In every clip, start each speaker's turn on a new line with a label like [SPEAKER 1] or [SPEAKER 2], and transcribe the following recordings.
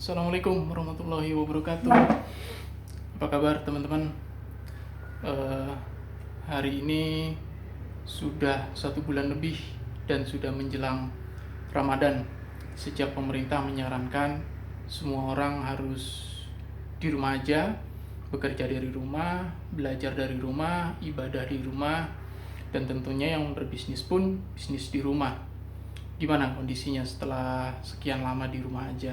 [SPEAKER 1] Assalamualaikum warahmatullahi wabarakatuh. Apa kabar teman-teman? Eh, Hari ini sudah 1 bulan lebih dan sudah menjelang Ramadan. Sejak pemerintah menyarankan semua orang harus di rumah aja, bekerja dari rumah, belajar dari rumah, ibadah di rumah, dan tentunya yang berbisnis pun bisnis di rumah. Gimana kondisinya setelah sekian lama di rumah aja?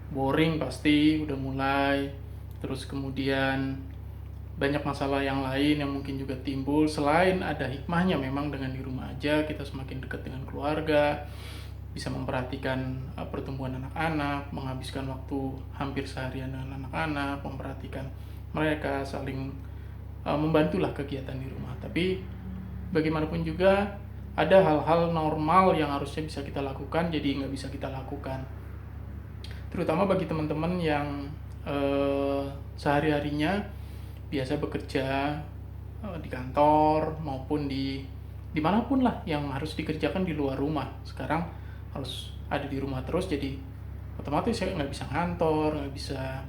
[SPEAKER 1] Boring pasti udah mulai, terus kemudian banyak masalah yang lain yang mungkin juga timbul. Selain ada hikmahnya memang dengan di rumah aja kita semakin dekat dengan keluarga, bisa memperhatikan pertumbuhan anak-anak, menghabiskan waktu hampir seharian dengan anak-anak, memperhatikan mereka, saling membantulah kegiatan di rumah. Tapi bagaimanapun juga ada hal-hal normal yang harusnya bisa kita lakukan jadi nggak bisa kita lakukan, terutama bagi teman-teman yang sehari-harinya biasa bekerja di kantor maupun di dimanapun lah yang harus dikerjakan di luar rumah. Sekarang harus ada di rumah terus, jadi otomatis saya nggak bisa ngantor, nggak bisa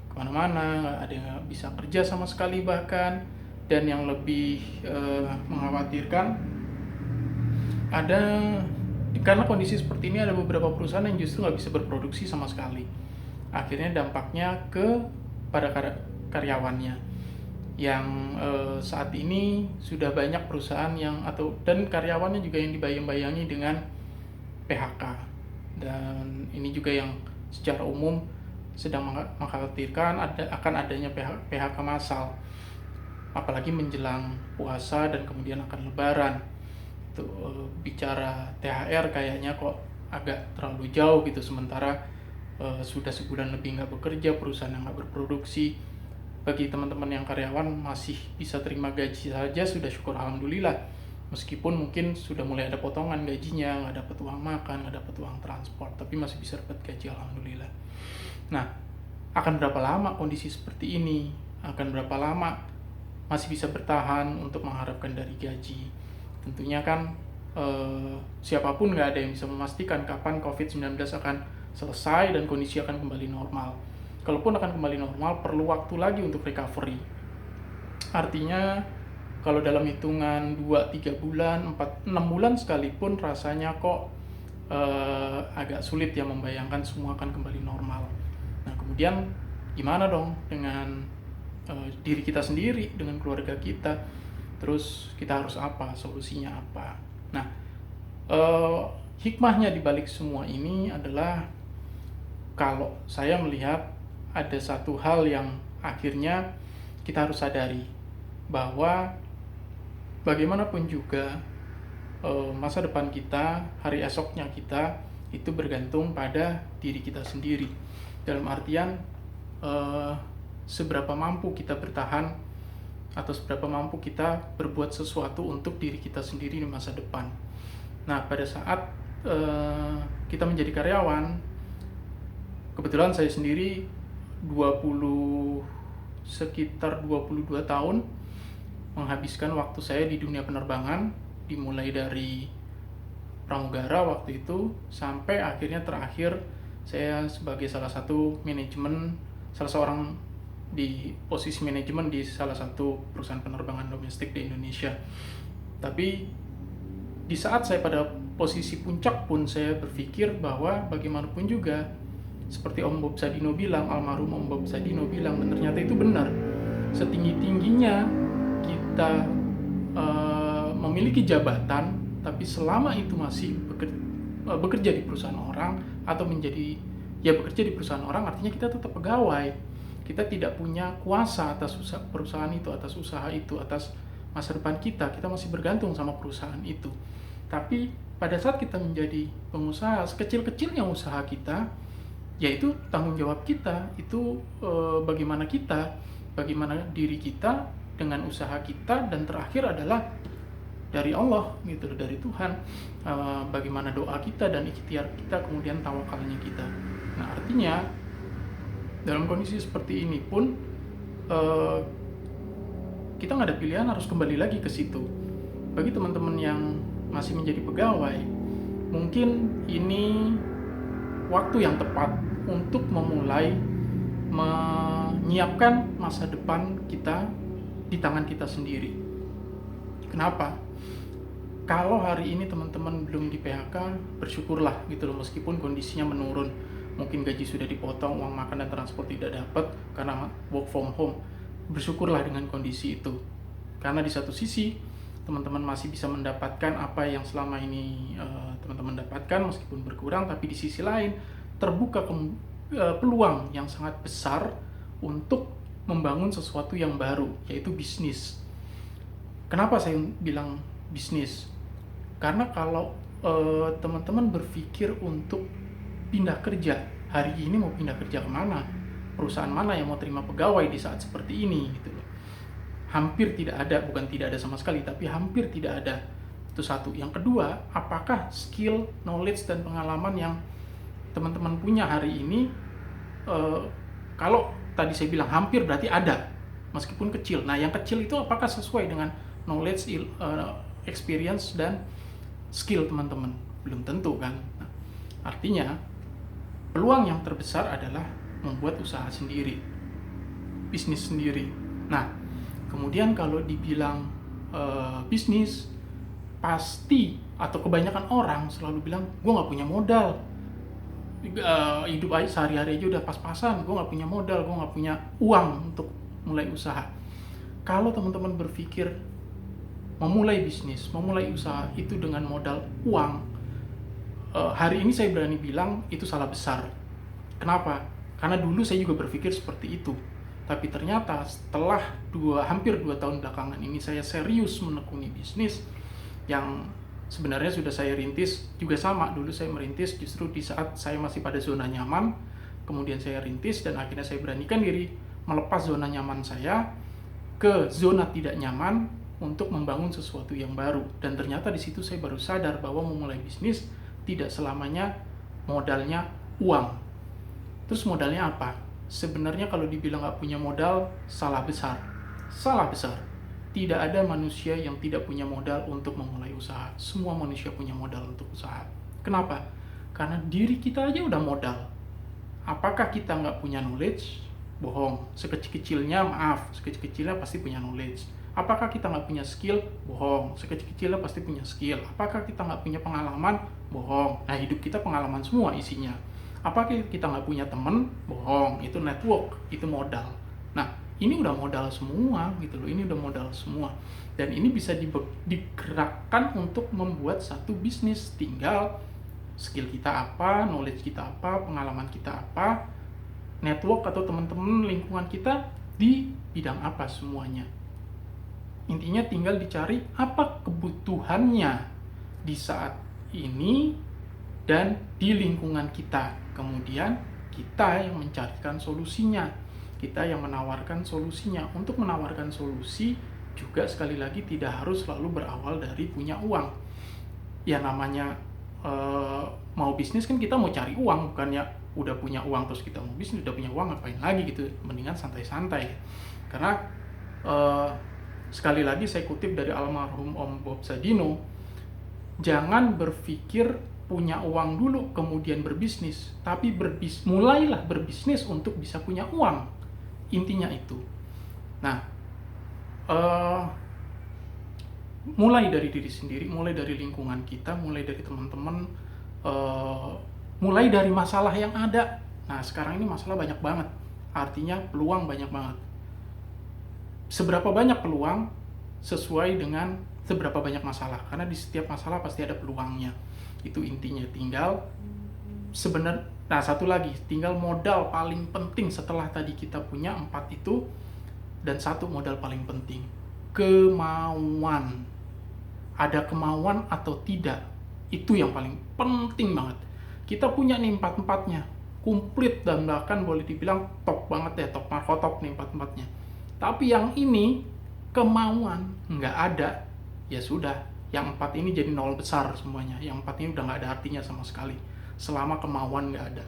[SPEAKER 1] kemana-mana, nggak ada yang nggak bisa kerja sama sekali bahkan. Dan yang lebih mengkhawatirkan, ada karena kondisi seperti ini ada beberapa perusahaan yang justru nggak bisa berproduksi sama sekali. Akhirnya dampaknya pada karyawannya yang saat ini sudah banyak perusahaan dan karyawannya juga yang dibayang-bayangi dengan PHK. Dan ini juga yang secara umum sedang mengkhawatirkan akan adanya PHK massal, apalagi menjelang puasa dan kemudian akan lebaran. Bicara THR kayaknya kok agak terlalu jauh gitu, sementara sudah sebulan lebih nggak bekerja, perusahaan yang nggak berproduksi. Bagi teman-teman yang karyawan masih bisa terima gaji saja sudah syukur alhamdulillah, meskipun mungkin sudah mulai ada potongan gajinya, nggak dapat uang makan, nggak dapat uang transport, tapi masih bisa dapat gaji alhamdulillah. Nah, akan berapa lama kondisi seperti ini? Akan berapa lama masih bisa bertahan untuk mengharapkan dari gaji? Tentunya kan siapapun nggak ada yang bisa memastikan kapan COVID-19 akan selesai dan kondisi akan kembali normal. Kalaupun akan kembali normal, perlu waktu lagi untuk recovery. Artinya kalau dalam hitungan 2-3 bulan, 4-6 bulan sekalipun rasanya kok agak sulit ya membayangkan semua akan kembali normal. Nah kemudian gimana dong dengan diri kita sendiri, dengan keluarga kita? Terus kita harus apa? Solusinya apa? Nah, hikmahnya dibalik semua ini adalah, kalau saya melihat ada satu hal yang akhirnya kita harus sadari, bahwa bagaimanapun juga masa depan kita, hari esoknya kita itu bergantung pada diri kita sendiri. Dalam artian seberapa mampu kita bertahan atau seberapa mampu kita berbuat sesuatu untuk diri kita sendiri di masa depan. Nah, pada saat kita menjadi karyawan, kebetulan saya sendiri sekitar 22 tahun menghabiskan waktu saya di dunia penerbangan, dimulai dari pramugara waktu itu sampai akhirnya terakhir saya sebagai salah seorang di posisi manajemen di salah satu perusahaan penerbangan domestik di Indonesia. Tapi di saat saya pada posisi puncak pun saya berpikir bahwa bagaimanapun juga, seperti Om Bob Sadino bilang, almarhum Om Bob Sadino bilang, dan ternyata itu benar, setinggi-tingginya kita memiliki jabatan, tapi selama itu masih bekerja di perusahaan orang atau bekerja di perusahaan orang, artinya kita tetap pegawai. Kita tidak punya kuasa atas perusahaan itu, atas usaha itu, atas masa depan kita. Kita masih bergantung sama perusahaan itu. Tapi pada saat kita menjadi pengusaha, sekecil-kecilnya usaha kita, yaitu tanggung jawab kita, itu bagaimana diri kita dengan usaha kita, dan terakhir adalah dari Allah gitu, dari Tuhan, bagaimana doa kita dan ikhtiar kita, kemudian tawakalnya kita. Nah artinya dalam kondisi seperti ini pun kita nggak ada pilihan, harus kembali lagi ke situ. Bagi teman-teman yang masih menjadi pegawai, mungkin ini waktu yang tepat untuk memulai menyiapkan masa depan kita di tangan kita sendiri. Kenapa? Kalau hari ini teman-teman belum di PHK, bersyukurlah gitu loh, meskipun kondisinya menurun. Mungkin gaji sudah dipotong, uang makan dan transport tidak dapat karena work from home. Bersyukurlah dengan kondisi itu. Karena di satu sisi, teman-teman masih bisa mendapatkan apa yang selama ini teman-teman dapatkan meskipun berkurang, tapi di sisi lain terbuka peluang yang sangat besar untuk membangun sesuatu yang baru, yaitu bisnis. Kenapa saya bilang bisnis? Karena kalau teman-teman berpikir untuk pindah kerja, hari ini mau pindah kerja kemana? Perusahaan mana yang mau terima pegawai di saat seperti ini gitu loh. Hampir tidak ada, bukan tidak ada sama sekali, tapi hampir tidak ada. Itu satu. Yang kedua, apakah skill, knowledge, dan pengalaman yang teman-teman punya hari ini, kalau tadi saya bilang hampir berarti ada, meskipun kecil. Nah, yang kecil itu apakah sesuai dengan knowledge, experience, dan skill teman-teman? Belum tentu kan. Nah, artinya peluang yang terbesar adalah membuat usaha sendiri, bisnis sendiri. Nah, kemudian kalau dibilang bisnis, pasti atau kebanyakan orang selalu bilang, gue nggak punya modal, hidup sehari-hari aja udah pas-pasan, gue nggak punya modal, gue nggak punya uang untuk mulai usaha. Kalau teman-teman berpikir memulai bisnis, memulai usaha itu dengan modal uang, hari ini saya berani bilang itu salah besar. Kenapa? Karena dulu saya juga berpikir seperti itu. Tapi ternyata setelah hampir 2 tahun belakangan ini saya serius menekuni bisnis yang sebenarnya sudah saya rintis juga sama. Dulu saya merintis justru di saat saya masih pada zona nyaman, kemudian saya rintis dan akhirnya saya beranikan diri melepas zona nyaman saya ke zona tidak nyaman untuk membangun sesuatu yang baru. Dan ternyata di situ saya baru sadar bahwa memulai bisnis tidak selamanya modalnya uang. Terus modalnya apa? Sebenarnya kalau dibilang nggak punya modal, salah besar. Salah besar. Tidak ada manusia yang tidak punya modal untuk memulai usaha. Semua manusia punya modal untuk usaha. Kenapa? Karena diri kita aja udah modal. Apakah kita nggak punya knowledge? Bohong. Sekecil-kecilnya, sekecil-kecilnya pasti punya knowledge. Apakah kita nggak punya skill? Bohong. Sekecil-kecilnya pasti punya skill. Apakah kita nggak punya pengalaman? Bohong. Nah, hidup kita pengalaman semua isinya. Apakah kita nggak punya teman? Bohong. Itu network, itu modal. Nah, ini udah modal semua gitu loh. Ini udah modal semua. Dan ini bisa digerakkan untuk membuat satu bisnis. Tinggal skill kita apa, knowledge kita apa, pengalaman kita apa, network atau teman-teman lingkungan kita di bidang apa semuanya. Intinya tinggal dicari apa kebutuhannya di saat ini dan di lingkungan kita. Kemudian kita yang mencarikan solusinya, kita yang menawarkan solusinya. Untuk menawarkan solusi juga sekali lagi tidak harus selalu berawal dari punya uang. Ya namanya mau bisnis kan kita mau cari uang, bukannya udah punya uang terus kita mau bisnis, udah punya uang ngapain lagi gitu. Mendingan santai-santai. Karena sekali lagi saya kutip dari almarhum Om Bob Sadino, jangan berpikir punya uang dulu kemudian berbisnis, tapi mulailah berbisnis untuk bisa punya uang. Intinya itu. Nah, mulai dari diri sendiri, mulai dari lingkungan kita, mulai dari teman-teman, mulai dari masalah yang ada. Nah, sekarang ini masalah banyak banget, artinya peluang banyak banget. Seberapa banyak peluang sesuai dengan seberapa banyak masalah, karena di setiap masalah pasti ada peluangnya. Itu intinya. Tinggal nah satu lagi, tinggal modal paling penting setelah tadi kita punya 4 itu, dan satu modal paling penting, kemauan. Ada kemauan atau tidak, itu yang paling penting banget. Kita punya nih 4-4-nya komplit dan bahkan boleh dibilang top banget ya, top markotop nih 4-4-nya. Tapi yang ini kemauan nggak ada, ya sudah, yang 4 ini jadi nol besar semuanya. Yang 4 ini udah nggak ada artinya sama sekali selama kemauan nggak ada.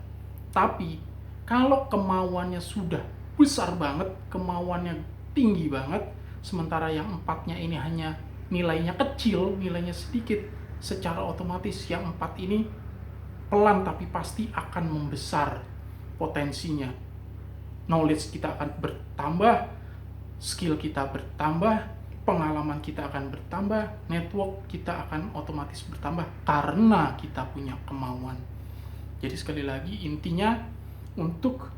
[SPEAKER 1] Tapi kalau kemauannya sudah besar banget, kemauannya tinggi banget, sementara yang 4-nya ini hanya nilainya kecil, nilainya sedikit, secara otomatis yang 4 ini pelan tapi pasti akan membesar potensinya. Knowledge kita akan bertambah, skill kita bertambah, pengalaman kita akan bertambah, network kita akan otomatis bertambah karena kita punya kemauan. Jadi sekali lagi intinya untuk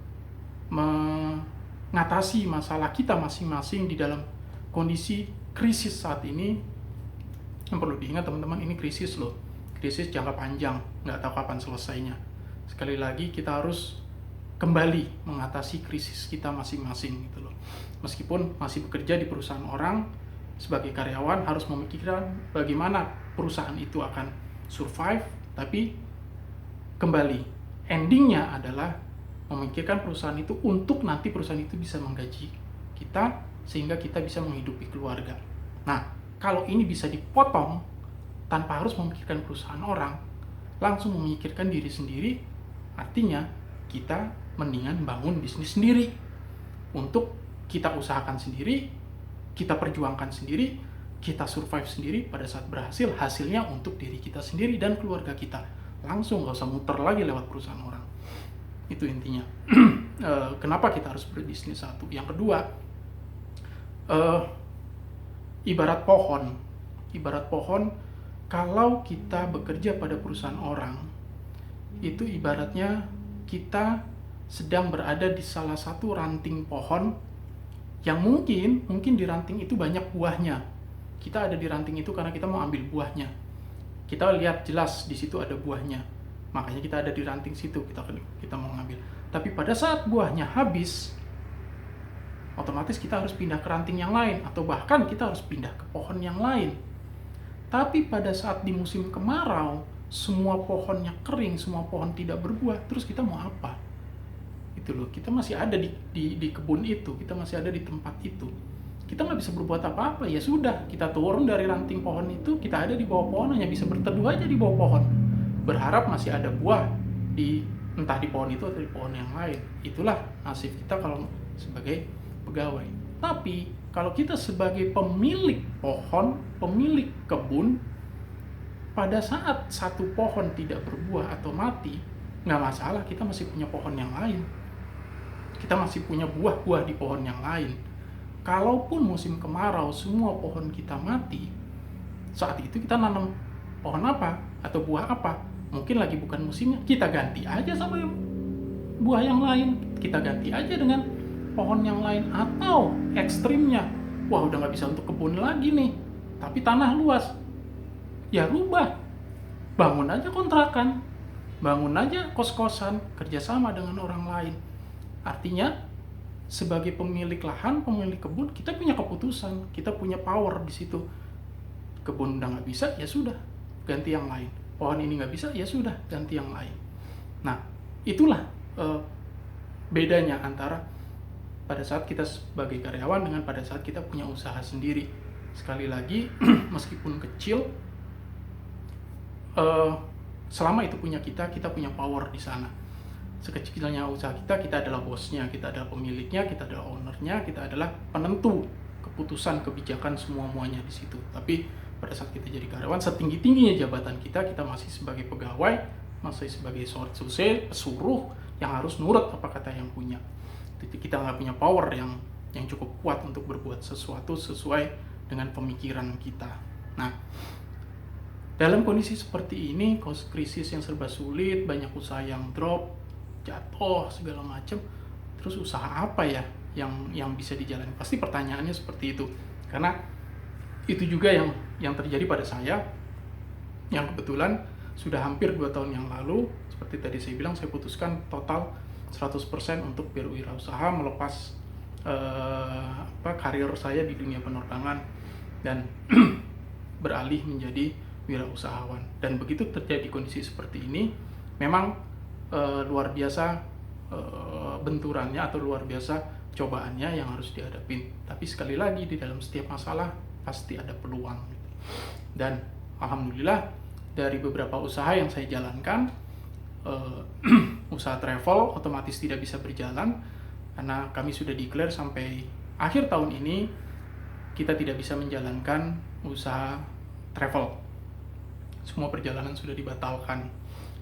[SPEAKER 1] mengatasi masalah kita masing-masing di dalam kondisi krisis saat ini, yang perlu diingat teman-teman, ini krisis loh, krisis jangka panjang, nggak tahu kapan selesainya. Sekali lagi kita harus kembali mengatasi krisis kita masing-masing gitu loh. Meskipun masih bekerja di perusahaan orang sebagai karyawan, harus memikirkan bagaimana perusahaan itu akan survive, tapi kembali endingnya adalah memikirkan perusahaan itu untuk nanti perusahaan itu bisa menggaji kita sehingga kita bisa menghidupi keluarga. Nah, kalau ini bisa dipotong tanpa harus memikirkan perusahaan orang, langsung memikirkan diri sendiri, artinya kita mendingan bangun bisnis sendiri untuk kita usahakan sendiri, kita perjuangkan sendiri, kita survive sendiri. Pada saat berhasil, hasilnya untuk diri kita sendiri dan keluarga kita, langsung gak usah muter lagi lewat perusahaan orang. Itu intinya. Kenapa kita harus berbisnis? Satu. Yang kedua, ibarat pohon, kalau kita bekerja pada perusahaan orang, itu ibaratnya kita sedang berada di salah satu ranting pohon yang mungkin di ranting itu banyak buahnya. Kita ada di ranting itu karena kita mau ambil buahnya. Kita lihat jelas di situ ada buahnya. Makanya kita ada di ranting situ, kita mau ngambil. Tapi pada saat buahnya habis, otomatis kita harus pindah ke ranting yang lain, atau bahkan kita harus pindah ke pohon yang lain. Tapi pada saat di musim kemarau, semua pohonnya kering, semua pohon tidak berbuah, terus kita mau apa? Itu loh, kita masih ada di kebun itu, kita masih ada di tempat itu. Kita nggak bisa berbuat apa-apa, ya sudah, kita turun dari ranting pohon itu, kita ada di bawah pohon, hanya bisa berteduh aja di bawah pohon. Berharap masih ada buah entah di pohon itu atau di pohon yang lain. Itulah nasib kita kalau sebagai pegawai. Tapi kalau kita sebagai pemilik pohon, pemilik kebun, pada saat satu pohon tidak berbuah atau mati, nggak masalah, kita masih punya pohon yang lain. Kita masih punya buah-buah di pohon yang lain. Kalaupun musim kemarau semua pohon kita mati, saat itu kita nanam pohon apa atau buah apa? Mungkin lagi bukan musimnya, kita ganti aja sama buah yang lain. Kita ganti aja dengan pohon yang lain. Atau ekstrimnya, wah udah nggak bisa untuk kebun lagi nih, tapi tanah luas, ya rubah, bangun aja kontrakan, bangun aja kos-kosan, kerjasama dengan orang lain. Artinya sebagai pemilik lahan, pemilik kebun, kita punya keputusan, kita punya power di situ. Kebun udah nggak bisa, ya sudah, ganti yang lain. Pohon ini nggak bisa, ya sudah, ganti yang lain. Nah, itulah bedanya antara pada saat kita sebagai karyawan dengan pada saat kita punya usaha sendiri. Sekali lagi, meskipun kecil, selama itu punya kita punya power di sana. Sekecilnya usaha kita adalah bosnya, kita adalah pemiliknya, kita adalah ownernya, kita adalah penentu keputusan, kebijakan, semuanya di situ. Tapi pada saat kita jadi karyawan, setinggi-tingginya jabatan kita masih sebagai pegawai, masih sebagai pesuruh yang harus nurut apa kata yang punya. Jadi kita nggak punya power yang cukup kuat untuk berbuat sesuatu sesuai dengan pemikiran kita. Nah, dalam kondisi seperti ini, krisis yang serba sulit, banyak usaha yang drop, jatuh, segala macam, terus usaha apa ya yang bisa dijalani? Pasti pertanyaannya seperti itu. Karena itu juga yang terjadi pada saya, yang kebetulan sudah hampir 2 tahun yang lalu, seperti tadi saya bilang, saya putuskan total 100% untuk berwirausaha, melepas karir saya di dunia penerbangan dan beralih menjadi wirausahawan. Dan begitu terjadi kondisi seperti ini, memang luar biasa benturannya atau luar biasa cobaannya yang harus dihadapin. Tapi sekali lagi, di dalam setiap masalah pasti ada peluang. Dan alhamdulillah dari beberapa usaha yang saya jalankan, usaha travel otomatis tidak bisa berjalan karena kami sudah declare sampai akhir tahun ini kita tidak bisa menjalankan usaha travel. Semua perjalanan sudah dibatalkan.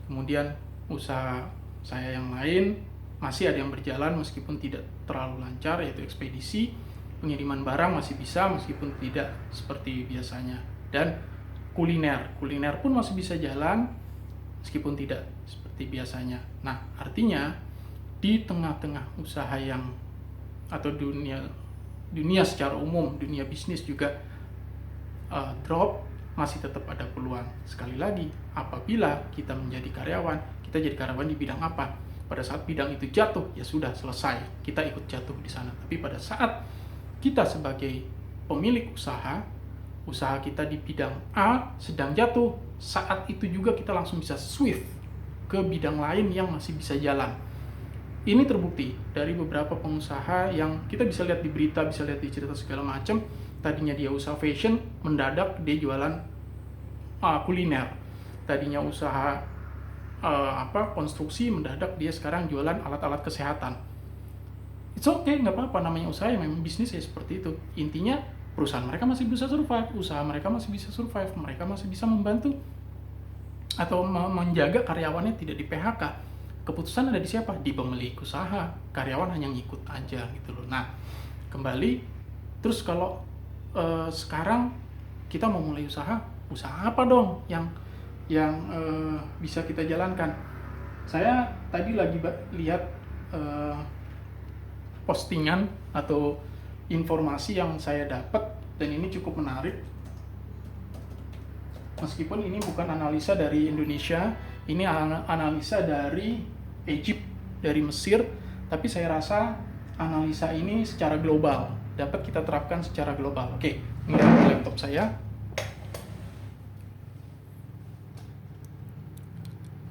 [SPEAKER 1] Kemudian usaha saya yang lain masih ada yang berjalan meskipun tidak terlalu lancar, yaitu ekspedisi. Pengiriman barang masih bisa meskipun tidak seperti biasanya. Dan kuliner pun masih bisa jalan meskipun tidak seperti biasanya. Nah, artinya di tengah-tengah usaha yang atau dunia secara umum, dunia bisnis juga drop, masih tetap ada peluang. Sekali lagi, apabila kita menjadi karyawan, kita jadi karyawan di bidang apa? Pada saat bidang itu jatuh, ya sudah selesai, kita ikut jatuh di sana. Tapi pada saat kita sebagai pemilik usaha kita di bidang A sedang jatuh, saat itu juga kita langsung bisa swift ke bidang lain yang masih bisa jalan. Ini terbukti dari beberapa pengusaha yang kita bisa lihat di berita, bisa lihat di cerita segala macam. Tadinya dia usaha fashion, mendadak dia jualan kuliner. Tadinya usaha konstruksi, mendadak dia sekarang jualan alat-alat kesehatan. It's okay, nggak apa-apa, namanya usaha, yang memang bisnis ya seperti itu. Intinya perusahaan mereka masih bisa survive, usaha mereka masih bisa survive, mereka masih bisa membantu atau menjaga karyawannya tidak di PHK. Keputusan ada di siapa? Di pemilik usaha. Karyawan hanya ngikut aja gitu loh. Nah, kembali terus kalau sekarang kita mau mulai usaha apa dong yang bisa kita jalankan? Saya tadi lagi lihat postingan atau informasi yang saya dapat, dan ini cukup menarik. Meskipun ini bukan analisa dari Indonesia, ini analisa dari Egypt, dari Mesir, tapi saya rasa analisa ini secara global, dapat kita terapkan secara global. Oke, ini adalah laptop saya.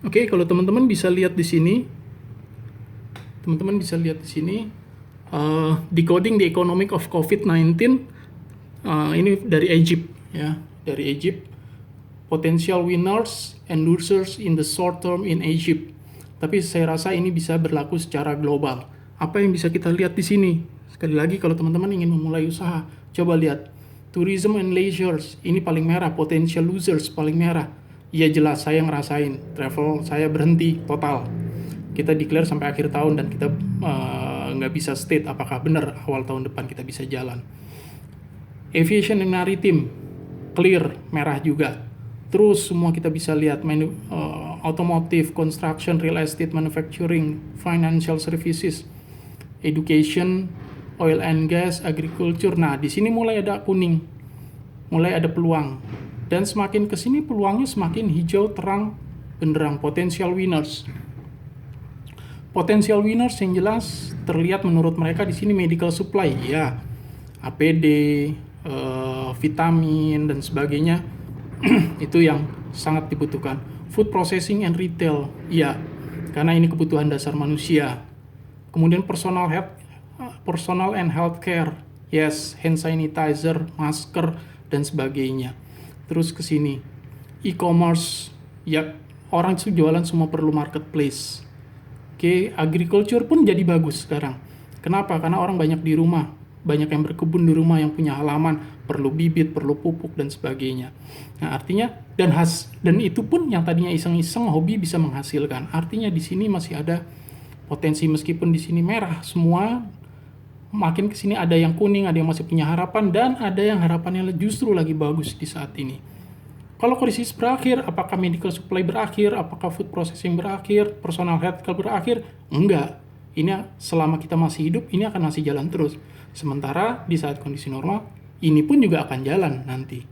[SPEAKER 1] Oke, kalau teman-teman bisa lihat di sini, Decoding the Economic of COVID-19, ini dari Egypt, ya, dari Egypt. Potential winners and losers in the short term in Egypt. Tapi saya rasa ini bisa berlaku secara global. Apa yang bisa kita lihat di sini? Sekali lagi, kalau teman-teman ingin memulai usaha, coba lihat tourism and leisure, ini paling merah. Potential losers paling merah. Iya jelas, saya ngerasain travel, saya berhenti total. Kita declare sampai akhir tahun dan kita nggak bisa state apakah benar awal tahun depan kita bisa jalan. Aviation and maritime clear, merah juga. Terus semua kita bisa lihat automotive, construction, real estate, manufacturing, financial services, education, oil and gas, agriculture. Nah, di sini mulai ada kuning, mulai ada peluang. Dan semakin ke sini peluangnya semakin hijau, terang, benderang. Potential winners. Potential winners yang jelas terlihat menurut mereka di sini medical supply, ya, APD, vitamin dan sebagainya. Itu yang sangat dibutuhkan. Food processing and retail, ya, karena ini kebutuhan dasar manusia. Kemudian personal and healthcare, yes, hand sanitizer, masker dan sebagainya. Terus ke sini e-commerce, ya, orang itu jualan semua perlu marketplace. Oke, agriculture pun jadi bagus sekarang. Kenapa? Karena orang banyak di rumah, banyak yang berkebun di rumah, yang punya halaman, perlu bibit, perlu pupuk dan sebagainya. Nah, artinya dan itu pun yang tadinya iseng-iseng hobi bisa menghasilkan. Artinya di sini masih ada potensi, meskipun di sini merah semua, makin ke sini ada yang kuning, ada yang masih punya harapan, dan ada yang harapannya justru lagi bagus di saat ini. Kalau krisis berakhir, apakah medical supply berakhir, apakah food processing berakhir, personal healthcare berakhir? Enggak. Ini selama kita masih hidup, ini akan masih jalan terus. Sementara di saat kondisi normal, ini pun juga akan jalan nanti.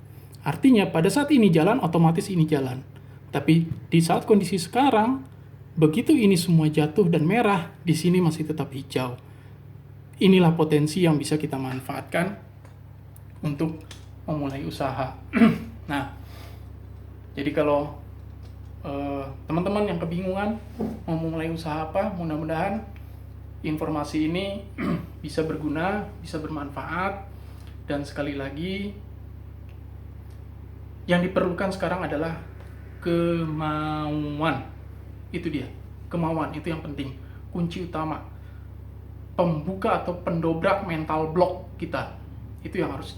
[SPEAKER 1] Artinya pada saat ini jalan, otomatis ini jalan. Tapi di saat kondisi sekarang, begitu ini semua jatuh dan merah, di sini masih tetap hijau. Inilah potensi yang bisa kita manfaatkan untuk memulai usaha. Nah, jadi kalau teman-teman yang kebingungan mau memulai usaha apa, mudah-mudahan informasi ini bisa berguna, bisa bermanfaat. Dan sekali lagi, yang diperlukan sekarang adalah kemauan. Itu dia, kemauan itu yang penting, kunci utama. Pembuka atau pendobrak mental block kita, itu yang harus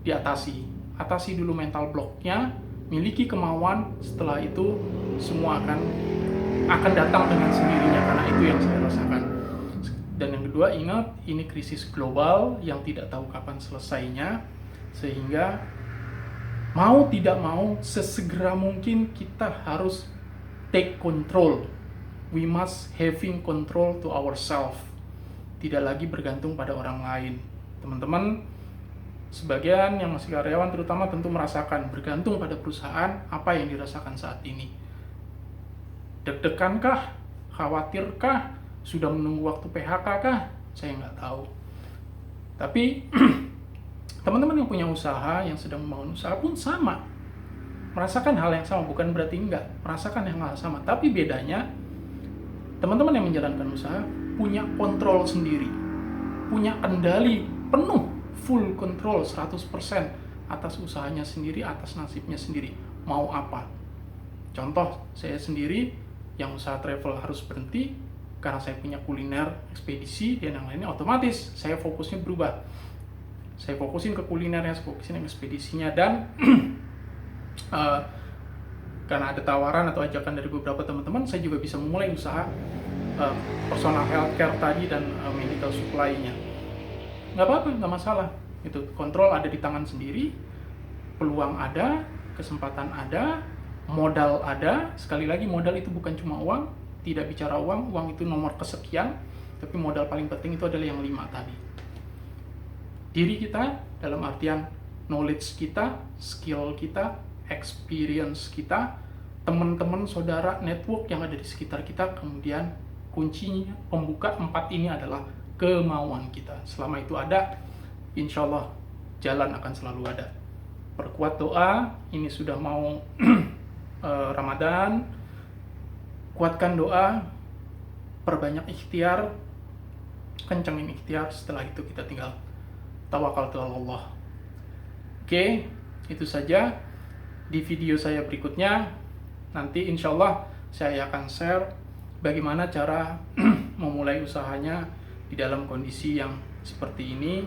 [SPEAKER 1] diatasi. Atasi dulu mental blocknya, miliki kemauan, setelah itu semua akan datang dengan sendirinya, karena itu yang saya rasakan. Dan yang kedua, ingat, ini krisis global yang tidak tahu kapan selesainya, sehingga mau tidak mau sesegera mungkin kita harus take control. We must having control to ourselves, tidak lagi bergantung pada orang lain. Teman-teman, sebagian yang masih karyawan terutama tentu merasakan bergantung pada perusahaan. Apa yang dirasakan saat ini? Deg-degankah? Khawatirkah? Sudah menunggu waktu PHK kah? Saya nggak tahu. Tapi teman-teman yang punya usaha, yang sedang membangun usaha pun sama, merasakan hal yang sama. Bukan berarti enggak, merasakan yang hal sama. Tapi bedanya, teman-teman yang menjalankan usaha punya kontrol sendiri, punya kendali penuh, full control 100% atas usahanya sendiri, atas nasibnya sendiri, mau apa. Contoh, saya sendiri yang usaha travel harus berhenti karena saya punya kuliner, ekspedisi, dan yang lainnya, otomatis saya fokusnya berubah. Saya fokusin ke kulinernya, saya fokusin ke ekspedisinya, dan karena ada tawaran atau ajakan dari beberapa teman-teman, saya juga bisa memulai usaha personal healthcare tadi dan medical supply-nya. Nggak apa-apa, nggak masalah. Itu kontrol ada di tangan sendiri, peluang ada, kesempatan ada, modal ada. Sekali lagi, modal itu bukan cuma uang, tidak bicara uang, uang itu nomor kesekian, tapi modal paling penting itu adalah yang 5 tadi. Diri kita, dalam artian knowledge kita, skill kita, experience kita, teman-teman, saudara, network yang ada di sekitar kita, kemudian kuncinya, pembuka 4 ini adalah kemauan kita. Selama itu ada, insya Allah jalan akan selalu ada. Perkuat doa, ini sudah mau Ramadan, kuatkan doa, perbanyak ikhtiar, kencengin ikhtiar, setelah itu kita tinggal tawakal ala Allah. Oke, itu saja. Di video saya berikutnya, nanti insya Allah saya akan share bagaimana cara memulai usahanya di dalam kondisi yang seperti ini,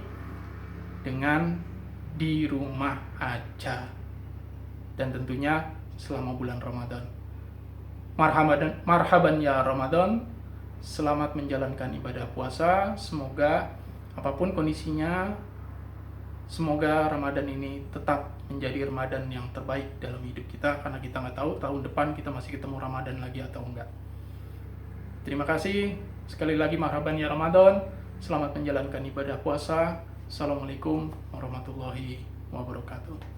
[SPEAKER 1] dengan di rumah aja, dan tentunya selama bulan Ramadan. Marhaban ya Ramadan, selamat menjalankan ibadah puasa. Semoga apapun kondisinya, semoga Ramadan ini tetap menjadi Ramadan yang terbaik dalam hidup kita, karena kita nggak tahu tahun depan kita masih ketemu Ramadan lagi atau enggak. Terima kasih sekali lagi, marhaban ya Ramadan, selamat menjalankan ibadah puasa. Assalamualaikum warahmatullahi wabarakatuh.